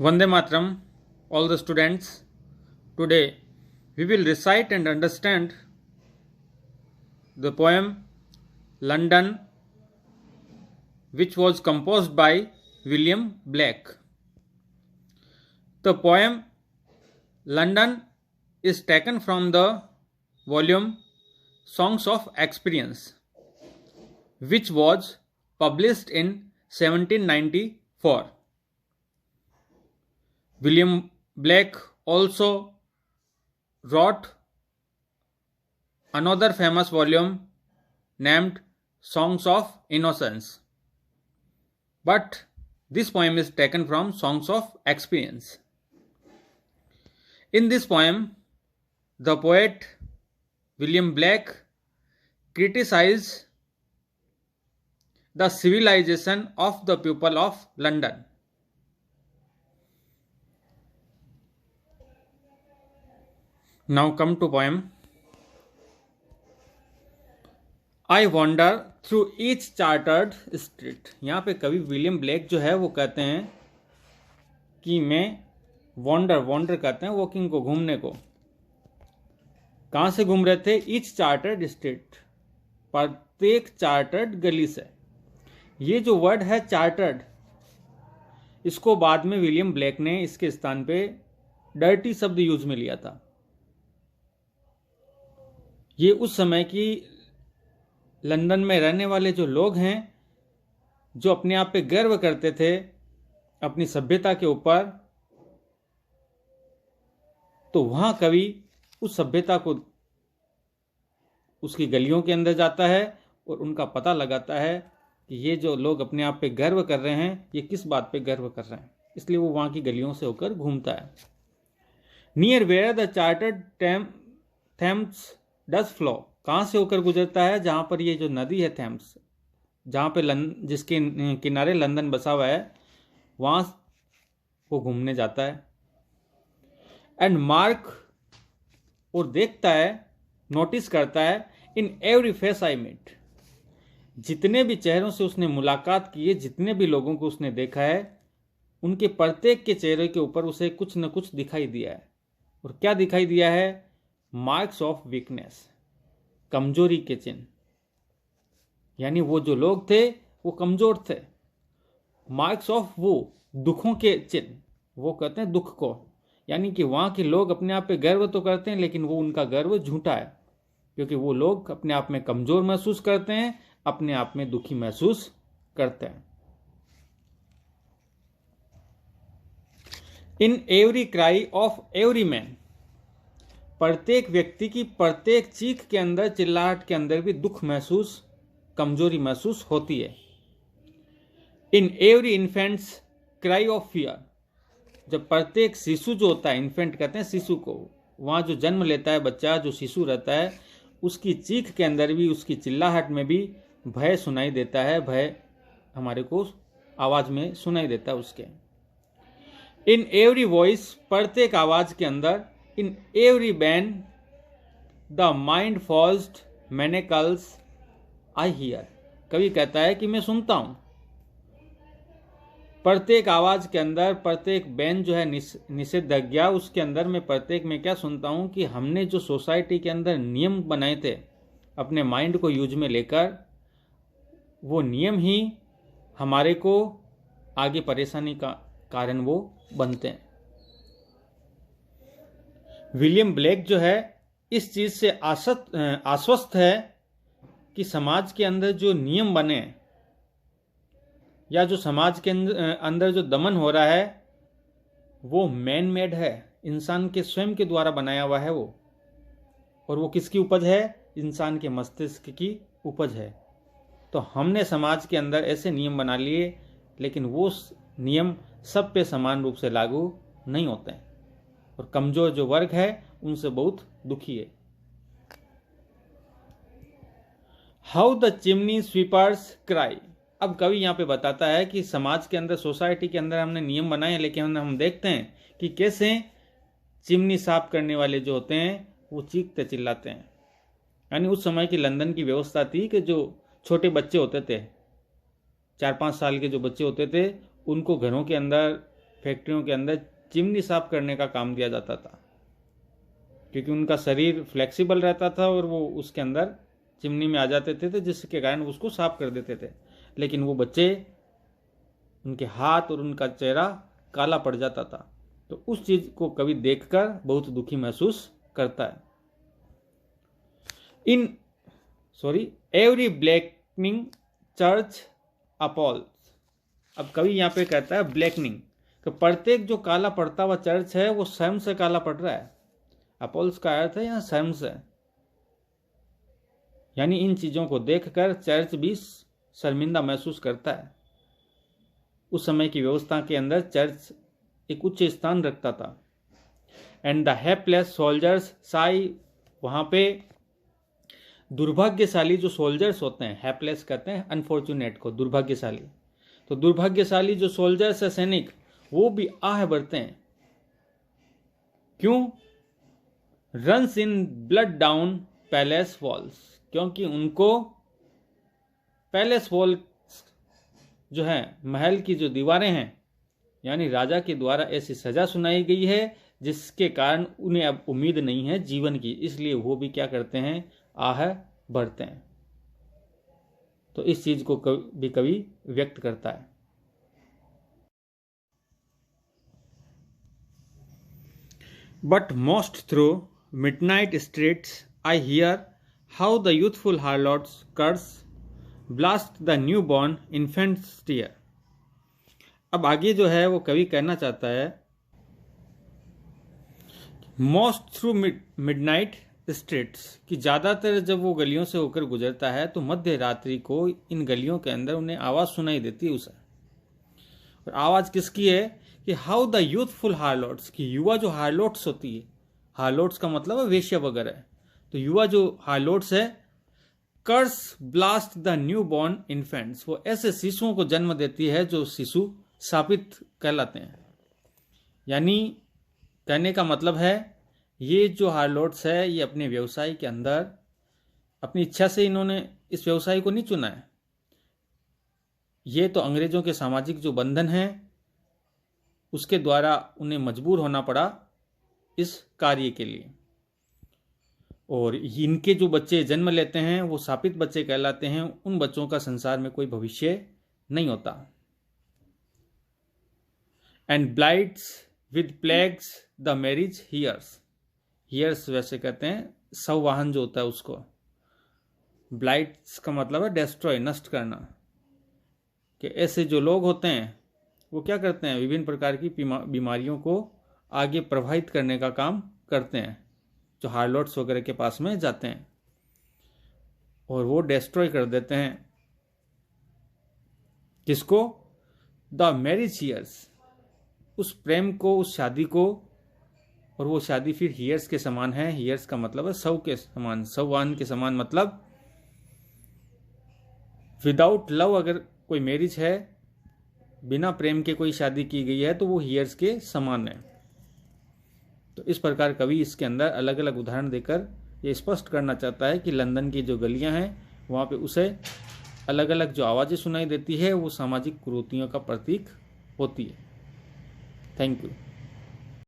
Vande Mataram, all the students. Today we will recite and understand the poem London, which was composed by William Blake. The poem London is taken from the volume Songs of Experience, which was published in 1794. William Blake also wrote another famous volume named Songs of Innocence. But this poem is taken from Songs of Experience. In this poem, the poet William Blake criticized the civilization of the people of London. Now come to poem. I wander through each chartered street. यहाँ पे कवि William Blake जो है वो कहते हैं कि मैं वॉन्डर कहते हैं वॉकिंग को, घूमने को। कहाँ से घूम रहे थे? ईच चार्टर्ड स्ट्रीट, प्रत्येक चार्टर्ड गली से। ये जो वर्ड है चार्टर्ड, इसको बाद में विलियम ब्लेक ने इसके स्थान पे डर्टी शब्द यूज में लिया था। ये उस समय की लंदन में रहने वाले जो लोग हैं, जो अपने आप पे गर्व करते थे अपनी सभ्यता के ऊपर, तो वहां कवि उस सभ्यता को उसकी गलियों के अंदर जाता है और उनका पता लगाता है कि ये जो लोग अपने आप पे गर्व कर रहे हैं, ये किस बात पे गर्व कर रहे हैं। इसलिए वो वहां की गलियों से होकर घूमता है। Near where the chartered Thames does flow, कहाँ से होकर गुजरता है? जहां पर ये जो नदी है थेम्स, जहां पे जिसके किनारे लंदन बसा हुआ है, वहां वो घूमने जाता है। एंड मार्क, और देखता है, नोटिस करता है, in every face I meet, जितने भी चेहरों से उसने मुलाकात की है, जितने भी लोगों को उसने देखा है, उनके प्रत्येक के चेहरे के ऊपर उसे कुछ न कुछ दिखाई दिया है। और क्या दिखाई दिया है? मार्क्स ऑफ वीकनेस, कमजोरी के चिन्ह। यानी वो जो लोग थे वो कमजोर थे। मार्क्स ऑफ वो दुखों के चिन्ह, वो कहते हैं दुख को। यानी कि वहां के लोग अपने आप पे गर्व तो करते हैं, लेकिन वो उनका गर्व झूठा है, क्योंकि वो लोग अपने आप में कमजोर महसूस करते हैं, अपने आप में दुखी महसूस करते हैं। In every cry of every man, प्रत्येक व्यक्ति की प्रत्येक चीख के अंदर, चिल्लाहट के अंदर भी दुख महसूस, कमजोरी महसूस होती है। In every infants cry of fear, जब प्रत्येक शिशु जो होता है, इन्फेंट कहते हैं शिशु को, वहां जो जन्म लेता है बच्चा, जो शिशु रहता है, उसकी चीख के अंदर भी, उसकी चिल्लाहट में भी भय सुनाई देता है। भय हमारे को आवाज में सुनाई देता है उसके। इन एवरी वॉइस, प्रत्येक आवाज के अंदर, in every ban the mind forged manacles I hear, कवि कहता है कि मैं सुनता हूं। प्रत्येक आवाज के अंदर, प्रत्येक बैन जो है निषेधाज्ञा, उसके अंदर मैं प्रत्येक में क्या सुनता हूं कि हमने जो सोसाइटी के अंदर नियम बनाए थे अपने माइंड को यूज में लेकर, वो नियम ही हमारे को आगे परेशानी का कारण वो बनते हैं। विलियम ब्लेक जो है इस चीज से आश्वस्त है कि समाज के अंदर जो नियम बने, या जो समाज के अंदर जो दमन हो रहा है, वो मैन मेड है, इंसान के स्वयं के द्वारा बनाया हुआ है वो। और वो किसकी उपज है? इंसान के मस्तिष्क की उपज है। तो हमने समाज के अंदर ऐसे नियम बना लिए, लेकिन वो नियम सब पे समान रूप से लागू नहीं होते हैं, और कमजोर जो वर्ग है उनसे बहुत दुखी है। How the chimney sweepers cry, अब कवि यहाँ पे बताता है कि समाज के अंदर, सोसाइटी के अंदर हमने नियम बनाए हैं, लेकिन हम देखते हैं कि कैसे चिमनी साफ करने वाले जो होते हैं वो चीखते चिल्लाते हैं। यानी उस समय की लंदन की व्यवस्था थी कि जो छोटे बच्चे होते थे, 4-5 साल के जो बच्चे होते थे, उनको घरों के अंदर फैक्ट्रियों के अंदर चिमनी साफ करने का काम दिया जाता था, क्योंकि उनका शरीर फ्लेक्सिबल रहता था और वो उसके अंदर चिमनी में आ जाते थे, जिसके कारण उसको साफ कर देते थे। लेकिन वो बच्चे, उनके हाथ और उनका चेहरा काला पड़ जाता था, तो उस चीज को कवि देखकर बहुत दुखी महसूस करता है। Every blackening church appalls. अब कवि यहाँ पे कहता है ब्लैकनिंग, तो प्रत्येक जो काला पड़ता हुआ चर्च है वो स्वयं से काला पड़ रहा है। अपॉल्स का अर्थ है यहाँ स्वयं से, यानी इन चीजों को देखकर चर्च भी शर्मिंदा महसूस करता है। उस समय की व्यवस्था के अंदर चर्च एक उच्च स्थान रखता था। And the hapless soldiers Sai, वहां पे दुर्भाग्यशाली जो सोल्जर्स होते हैं, हैपलेस कहते हैं अनफॉर्चुनेट को, दुर्भाग्यशाली, तो दुर्भाग्यशाली जो सोल्जर्स है, सैनिक, वो भी आह भरते हैं। क्यों? Runs in blood down palace walls, क्योंकि उनको पैलेस वॉल जो है, महल की जो दीवारें हैं, यानी राजा के द्वारा ऐसी सजा सुनाई गई है जिसके कारण उन्हें अब उम्मीद नहीं है जीवन की, इसलिए वो भी क्या करते हैं, आह भरते हैं। तो इस चीज को भी कवि व्यक्त करता है। But most through midnight streets I hear how the youthful harlot's curse blast the new born infant's tear. अब आगे जो है वो कवि कहना चाहता है, मोस्ट थ्रू मिडनाइट स्ट्रीट्स, कि ज़्यादातर जब वो गलियों से होकर गुजरता है तो मध्य रात्रि को इन गलियों के अंदर उन्हें आवाज़ सुनाई देती है उसे। और आवाज़ किसकी है कि हाउ द यूथफुल हार्लॉट्स, की युवा जो हार्लॉट्स होती है, हार्लॉट्स का मतलब है वेश्या वगैरह, तो युवा जो हार्लॉट्स है, curse blast the new born infants, वो ऐसे शिशुओं को जन्म देती है जो शिशु शापित कहलाते हैं। यानी कहने का मतलब है, ये जो हार्लॉट्स है ये अपने व्यवसाय के अंदर अपनी इच्छा से इन्होंने इस व्यवसाय को नहीं चुना है, ये तो अंग्रेजों के सामाजिक जो बंधन हैं उसके द्वारा उन्हें मजबूर होना पड़ा इस कार्य के लिए। और इनके जो बच्चे जन्म लेते हैं वो शापित बच्चे कहलाते हैं, उन बच्चों का संसार में कोई भविष्य नहीं होता। And blights with plagues the marriage hearse, hearse वैसे कहते हैं संवाहन जो होता है उसको, ब्लाइट्स का मतलब है डेस्ट्रॉय, नष्ट करना, कि ऐसे जो लोग होते हैं वो क्या करते हैं, विभिन्न प्रकार की बीमारियों को आगे प्रभावित करने का काम करते हैं, जो हार्लॉट्स वगैरह के पास में जाते हैं और वो डिस्ट्रॉय कर देते हैं। किसको? द मैरिज हियर्स, उस प्रेम को, उस शादी को, और वो शादी फिर हियर्स के समान है। हियर्स का मतलब है सौ के समान, सौवान के समान, मतलब विदाउट लव अगर कोई मैरिज है, बिना प्रेम के कोई शादी की गई है, तो वो हियर्स के समान है। तो इस प्रकार कवि इसके अंदर अलग अलग उदाहरण देकर ये स्पष्ट करना चाहता है कि लंदन की जो गलियां हैं वहाँ पे उसे अलग अलग जो आवाज़ें सुनाई देती है वो सामाजिक कुरीतियों का प्रतीक होती है। Thank you.